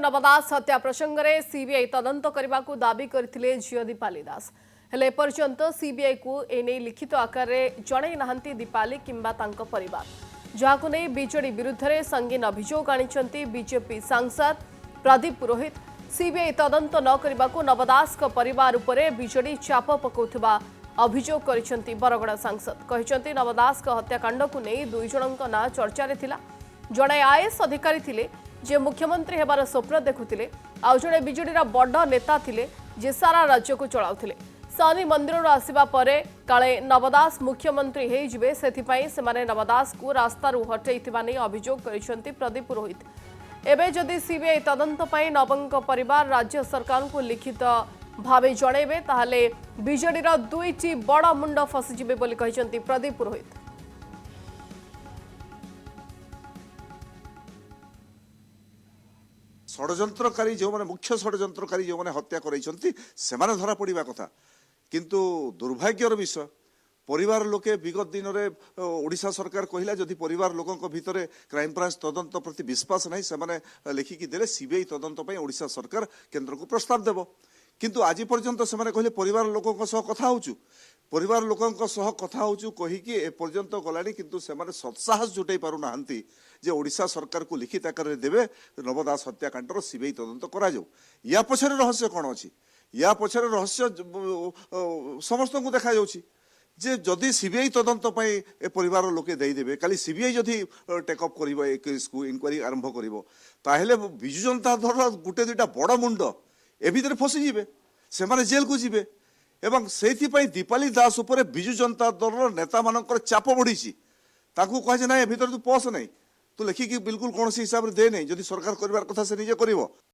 नव दास हत्या प्रसंग में सीबीआई तदंत करने को दाबी करथिले झियो दीपाली दास हेले एपर्यंत सीबीआई को एने लिखित आकार में जणै नाहंती दीपाली किंबा तांको परिवार जहाको नहीं बीजेडी विरुद्ध में संगीन अभियोग आनिछंती बीजेपी सांसद प्रदीप पुरोहित। सीबीआई तदंत न करने को नव दास परिवार उपरे बीजेडी चाप पकाउथिबा अभियोग करिसेंती बरगड़ा सांसद कहिसेंती नव दास हत्याकांड को नहीं दुई जनक ना चर्चा रे थिला। जड़े आईएएस अधिकारी थिले जे मुख्यमंत्री हेबार स्वप्न देखुथिले आउ जड़े बीजेडी बड़ नेता थिले जे सारा राज्य को चलाउथिले। शनि मंदिर आसिबा परे काले नवदास मुख्यमंत्री हे जिवे सेथिपाई सेमाने नवदास को रास्तारू हटैथिबा नै अभियोग करिसेंती प्रदीप पुरोहित। एबे जदि सीबीआई तदंत पई नवंक परिवार राज्य सरकार को लिखित भावे जणैबे ताहाले बीजेडी दुईटी बड़ मुंड फसिजिबे बोली कहिसेंती प्रदीप पुरोहित। षड्यंत्रकारी जो माने मुख्य षड्यंत्रकारी जो माने हत्या कराइछंती सेमाने धरा पड़िबा कथा किंतु दुर्भाग्यर विषय परिवार लोके विगत दिन में ओडिशा सरकार कहला जदि परिवार लोकों भितर क्राइम ब्रांच तदंत प्रति विश्वास नहीं सेमाने लिखिकी देले सीबीआई तदंत पई ओडिशा सरकार केंद्र को प्रस्ताव देबो किंतु आज पर्यंत सेमाने कहले परिवार लोकों सह कथा होचु परिवार लोकों सह कथा होचु कहिकी ए पर्यंत गलानी किंतु सेमाने सत्साहस जुटाई पारु नाहंती जे ओडिशा सरकार को लिखित आकार में देवे नवदास हत्याकांडर सीबीआई तदंत करा जाऊ। या पछरे रहस्य कौन अछि या पछरे रहस्य समस्त को देखा जाउछि जे जदि सीबीआई तदंत पई ए परिवार लोके देई देबे काली सीबीआई जदि टेकअप करिवो ए केस को इंक्वायरी आरंभ करिवो ताहेले बिजु जनता दल गुटे दुटा बड़ मुंड ए भितर फसी जिवे सेमाने जेल को जिवे एवं सेथिपाई दीपाली दास उपरे बिजु जनता दल नेता मानकर चाप बढ़ी ताकू कहे ना ए भितर तू पस नहीं तू लिखिकी बिल्कुल कौन हिसाब से दे नहीं जदि सरकार करिवार कथा से निजे करिवो।